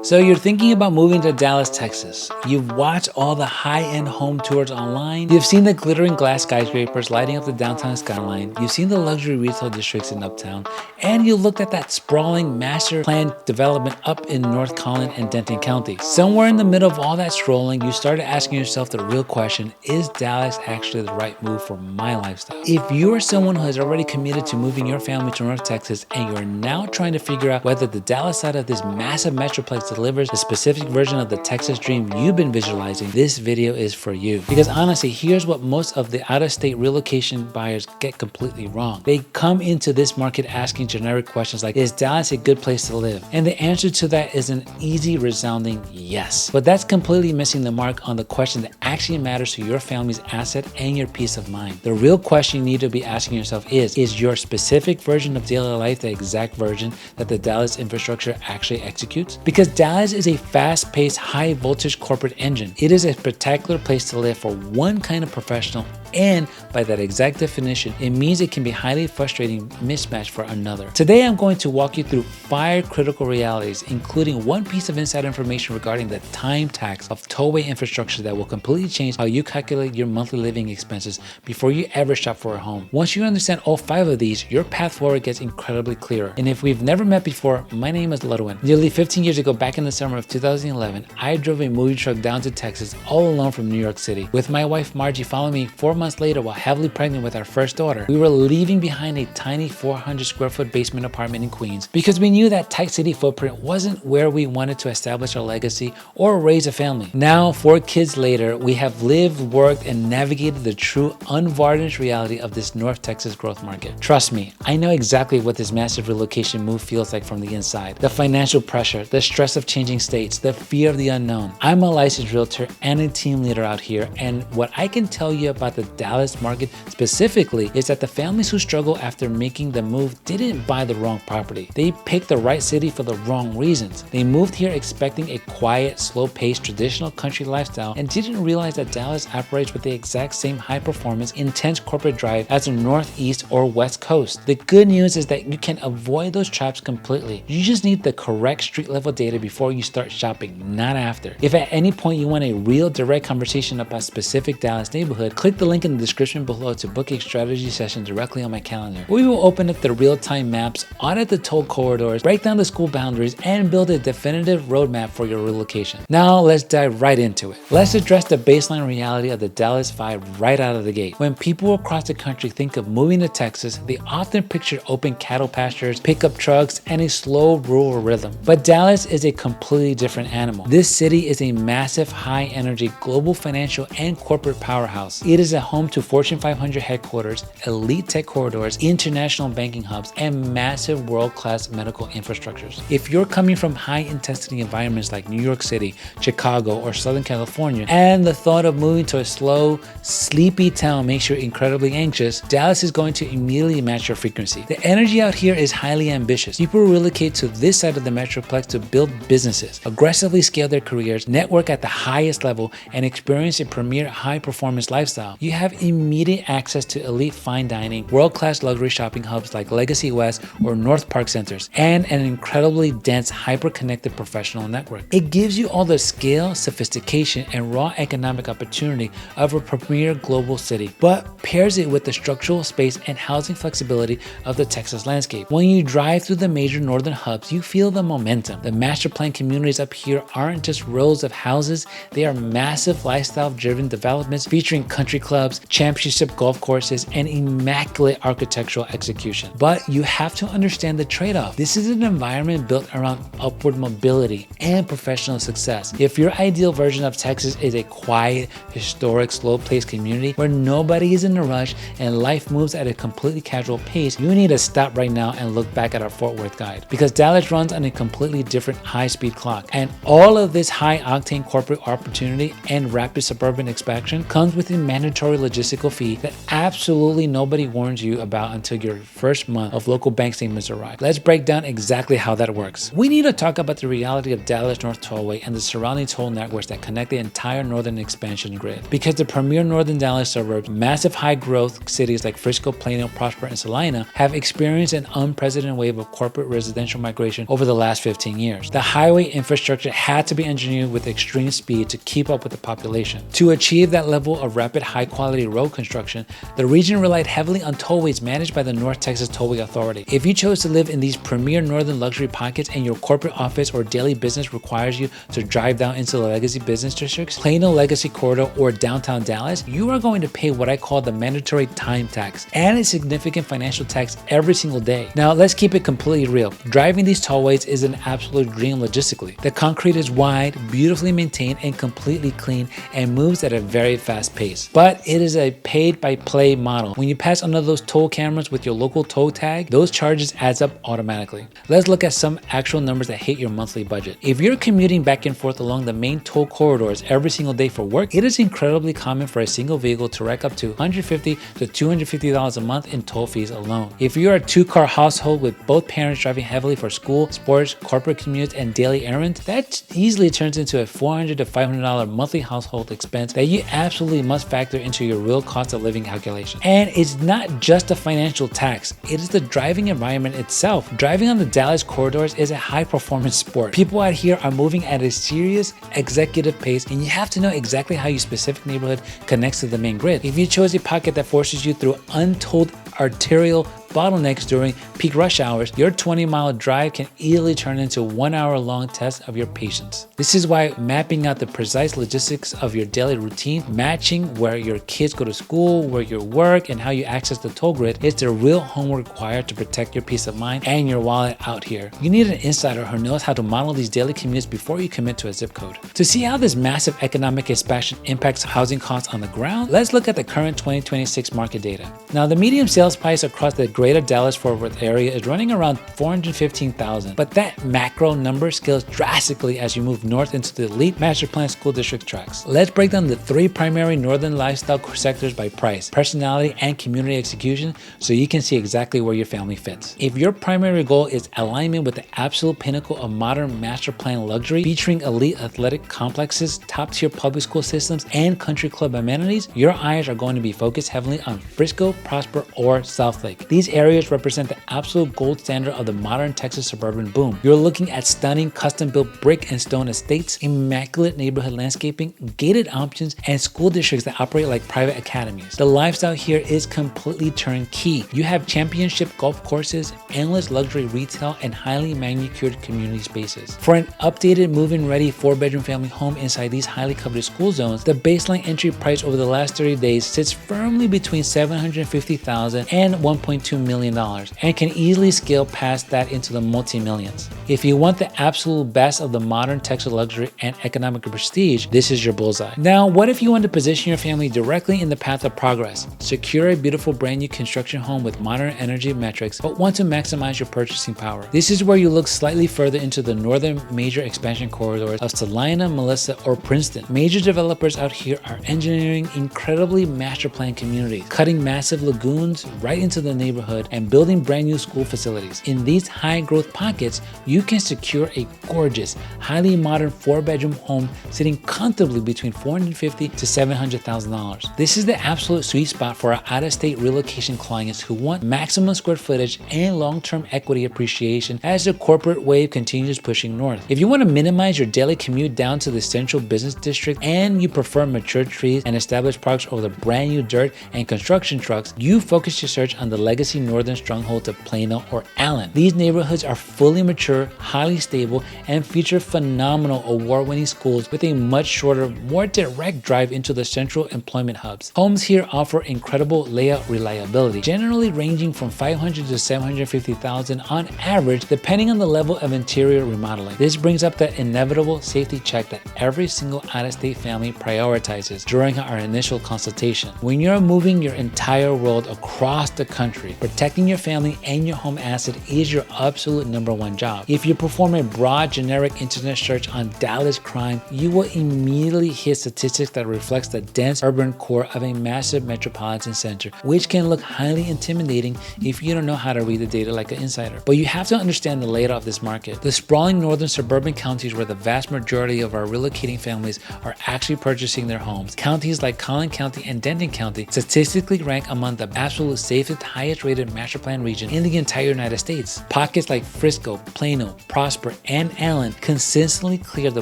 So you're thinking about moving to Dallas, Texas. You've watched all the high-end home tours online. You've seen the glittering glass skyscrapers lighting up the downtown skyline. You've seen the luxury retail districts in Uptown. And you looked at that sprawling master plan development up in North Collin and Denton County. Somewhere in the middle of all that strolling, you started asking yourself the real question, is Dallas actually the right move for my lifestyle? If you are someone who has already committed to moving your family to North Texas and you are now trying to figure out whether the Dallas side of this massive metroplex delivers the specific version of the Texas dream you've been visualizing, this video is for you. Because honestly, here's what most of the out-of-state relocation buyers get completely wrong. They come into this market asking generic questions like, is Dallas a good place to live? And the answer to that is an easy, resounding yes. But that's completely missing the mark on the question that actually matters to your family's asset and your peace of mind. The real question you need to be asking yourself is your specific version of daily life the exact version that the Dallas infrastructure actually executes? Because Dallas is a fast-paced, high-voltage corporate engine. It is a spectacular place to live for one kind of professional, and by that exact definition, it means it can be highly frustrating mismatch for another. Today, I'm going to walk you through 5 critical realities, including one piece of inside information regarding the time tax of tollway infrastructure that will completely change how you calculate your monthly living expenses before you ever shop for a home. Once you understand all 5 of these, your path forward gets incredibly clearer. And if we've never met before, my name is Ludwin. Nearly 15 years ago, back in the summer of 2011, I drove a movie truck down to Texas all alone from New York City. With my wife Margie following me 4 months later while heavily pregnant with our first daughter, we were leaving behind a tiny 400 square foot basement apartment in Queens because we knew that tight city footprint wasn't where we wanted to establish our legacy or raise a family. Now, 4 kids later, we have lived, worked, and navigated the true unvarnished reality of this North Texas growth market. Trust me, I know exactly what this massive relocation move feels like from the inside. The financial pressure, the stress of changing states, the fear of the unknown. I'm a licensed realtor and a team leader out here, and what I can tell you about the Dallas market specifically is that the families who struggle after making the move didn't buy the wrong property. They picked the right city for the wrong reasons. They moved here expecting a quiet, slow-paced, traditional country lifestyle and didn't realize that Dallas operates with the exact same high-performance, intense corporate drive as the Northeast or West Coast. The good news is that you can avoid those traps completely. You just need the correct street-level data before you start shopping, not after. If at any point you want a real direct conversation about a specific Dallas neighborhood, click the link in the description below to book a strategy session directly on my calendar. We will open up the real-time maps, audit the toll corridors, break down the school boundaries, and build a definitive roadmap for your relocation. Now let's dive right into it. Let's address the baseline reality of the Dallas vibe right out of the gate. When people across the country think of moving to Texas, they often picture open cattle pastures, pickup trucks, and a slow rural rhythm. But Dallas is a completely different animal. This city is a massive, high-energy global financial and corporate powerhouse. It is a home to Fortune 500 headquarters, elite tech corridors, international banking hubs, and massive world-class medical infrastructures. If you're coming from high-intensity environments like New York City, Chicago, or Southern California, and the thought of moving to a slow, sleepy town makes you incredibly anxious, Dallas is going to immediately match your frequency. The energy out here is highly ambitious. People relocate to this side of the metroplex to build businesses, aggressively scale their careers, network at the highest level, and experience a premier high-performance lifestyle. You have immediate access to elite fine dining, world-class luxury shopping hubs like Legacy West or North Park centers, and an incredibly dense, hyper-connected professional network. It gives you all the scale, sophistication, and raw economic opportunity of a premier global city, but pairs it with the structural space and housing flexibility of the Texas landscape. When you drive through the major northern hubs, you feel the momentum. The master plan communities up here aren't just rows of houses, they are massive lifestyle-driven developments featuring country clubs, championship golf courses, and immaculate architectural execution. But you have to understand the trade-off. This is an environment built around upward mobility and professional success. If your ideal version of Texas is a quiet, historic, slow-paced community where nobody is in a rush and life moves at a completely casual pace, you need to stop right now and look back at our Fort Worth guide. Because Dallas runs on a completely different high-speed clock. And all of this high-octane corporate opportunity and rapid suburban expansion comes with a mandatory mandatory logistical fee that absolutely nobody warns you about until your first month of local bank statements arrive. Let's break down exactly how that works. We need to talk about the reality of Dallas North Tollway and the surrounding toll networks that connect the entire northern expansion grid. Because the premier northern Dallas suburbs, massive high growth cities like Frisco, Plano, Prosper, and Celina have experienced an unprecedented wave of corporate residential migration over the last 15 years. The highway infrastructure had to be engineered with extreme speed to keep up with the population. To achieve that level of rapid high quality road construction, the region relied heavily on tollways managed by the North Texas Tollway Authority. If you chose to live in these premier northern luxury pockets and your corporate office or daily business requires you to drive down into the legacy business districts, Plano Legacy Corridor, or downtown Dallas, you are going to pay what I call the mandatory time tax and a significant financial tax every single day. Now, let's keep it completely real. Driving these tollways is an absolute dream logistically. The concrete is wide, beautifully maintained, and completely clean, and moves at a very fast pace. But it is a paid-by-play model. When you pass under those toll cameras with your local toll tag, those charges adds up automatically. Let's look at some actual numbers that hit your monthly budget. If you're commuting back and forth along the main toll corridors every single day for work, it is incredibly common for a single vehicle to rack up to $150 to $250 a month in toll fees alone. If you're a two-car household with both parents driving heavily for school, sports, corporate commutes, and daily errands, that easily turns into a $400 to $500 monthly household expense that you absolutely must factor into your real cost of living calculation. And it's not just a financial tax, it is the driving environment itself. Driving on the Dallas corridors is a high-performance sport. People out here are moving at a serious executive pace, and you have to know exactly how your specific neighborhood connects to the main grid. If you chose a pocket that forces you through untold arterial bottlenecks during peak rush hours, your 20-mile drive can easily turn into a 1-hour-long test of your patience. This is why mapping out the precise logistics of your daily routine, matching where your kids go to school, where you work, and how you access the toll grid is the real homework required to protect your peace of mind and your wallet out here. You need an insider who knows how to model these daily commutes before you commit to a zip code. To see how this massive economic expansion impacts housing costs on the ground, let's look at the current 2026 market data. Now, the median sales price across the greater Dallas-Fort Worth area is running around $415,000, but that macro number scales drastically as you move north into the elite master plan school district tracts. Let's break down the three primary northern lifestyle sectors by price, personality, and community execution so you can see exactly where your family fits. If your primary goal is alignment with the absolute pinnacle of modern master plan luxury, featuring elite athletic complexes, top-tier public school systems, and country club amenities, your eyes are going to be focused heavily on Frisco, Prosper, or Southlake. These areas represent the absolute gold standard of the modern Texas suburban boom. You're looking at stunning custom-built brick and stone estates, immaculate neighborhood landscaping, gated options, and school districts that operate like private academies. The lifestyle here is completely turnkey. You have championship golf courses, endless luxury retail, and highly manicured community spaces. For an updated move-in ready 4-bedroom family home inside these highly coveted school zones, the baseline entry price over the last 30 days sits firmly between $750,000 and $1.2 million and can easily scale past that into the multi-millions. If you want the absolute best of the modern Texas luxury and economic prestige, this is your bullseye. Now, what if you want to position your family directly in the path of progress? Secure a beautiful brand new construction home with modern energy metrics, but want to maximize your purchasing power. This is where you look slightly further into the northern major expansion corridors of Celina, Melissa, or Princeton. Major developers out here are engineering incredibly master planned communities, cutting massive lagoons right into the neighborhood and building brand new school facilities. In these high growth pockets, you can secure a gorgeous, highly modern 4-bedroom home sitting comfortably between $450,000 to $700,000. This is the absolute sweet spot for our out-of-state relocation clients who want maximum square footage and long-term equity appreciation as the corporate wave continues pushing north. If you want to minimize your daily commute down to the central business district and you prefer mature trees and established parks over the brand new dirt and construction trucks, you focus your search on the legacy northern strongholds of Plano or Allen. These neighborhoods are fully mature, highly stable, and feature phenomenal award-winning schools with a much shorter, more direct drive into the central employment hubs. Homes here offer incredible layout reliability, generally ranging from $500,000 to $750,000 on average, depending on the level of interior remodeling. This brings up the inevitable safety check that every single out-of-state family prioritizes during our initial consultation. When you're moving your entire world across the country, protecting your family and your home asset is your absolute #1 job. If you perform a broad generic internet search on Dallas crime, you will immediately hit statistics that reflects the dense urban core of a massive metropolitan center, which can look highly intimidating if you don't know how to read the data like an insider. But you have to understand the layout of this market. The sprawling northern suburban counties where the vast majority of our relocating families are actually purchasing their homes. Counties like Collin County and Denton County statistically rank among the absolute safest, highest rated master plan region in the entire United States. Pockets like Frisco, Plano, Prosper, and Allen consistently clear the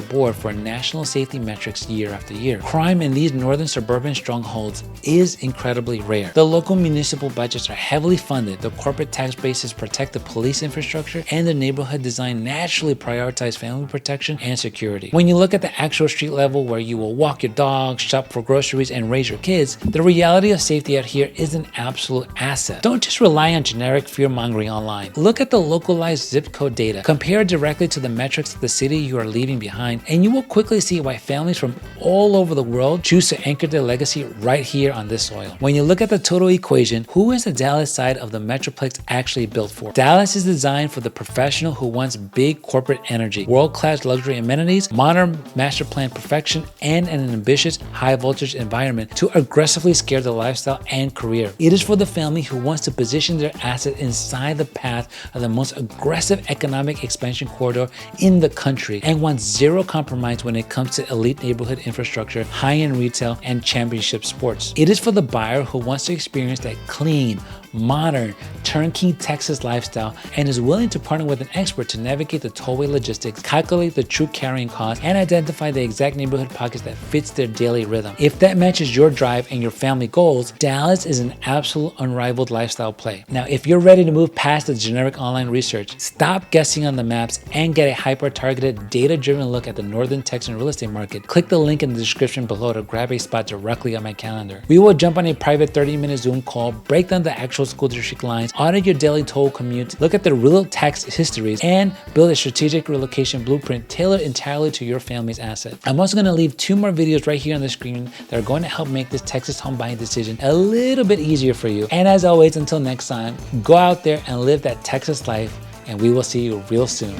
board for national safety metrics year after year. Crime in these northern suburban strongholds is incredibly rare. The local municipal budgets are heavily funded, the corporate tax bases protect the police infrastructure, and the neighborhood design naturally prioritize family protection and security. When you look at the actual street level where you will walk your dog, shop for groceries, and raise your kids, the reality of safety out here is an absolute asset. Don't just rely on generic fear-mongering online. Look at the localized zip code data. Compare it directly to the metrics of the city you are leaving behind, and you will quickly see why families from all over the world choose to anchor their legacy right here on this soil. When you look at the total equation, who is the Dallas side of the Metroplex actually built for? Dallas is designed for the professional who wants big corporate energy, world-class luxury amenities, modern master plan perfection, and an ambitious high-voltage environment to aggressively scale their lifestyle and career. It is for the family who wants to position their asset inside the path of the most aggressive economic expansion corridor in the country and wants zero compromise when it comes to elite neighborhood infrastructure, high-end retail, and championship sports. It is for the buyer who wants to experience that clean, modern, turnkey Texas lifestyle and is willing to partner with an expert to navigate the tollway logistics, calculate the true carrying cost, and identify the exact neighborhood pockets that fits their daily rhythm. If that matches your drive and your family goals, Dallas is an absolute unrivaled lifestyle play. Now, if you're ready to move past the generic online research, stop guessing on the maps, and get a hyper-targeted, data-driven look at the northern Texan real estate market, click the link in the description below to grab a spot directly on my calendar. We will jump on a private 30-minute Zoom call, break down the actual school district lines, audit your daily toll commute, look at the real tax histories, and build a strategic relocation blueprint tailored entirely to your family's asset. I'm also going to leave 2 more videos right here on the screen that are going to help make this Texas home buying decision a little bit easier for you. And as always, until next time, go out there and live that Texas life, and we will see you real soon.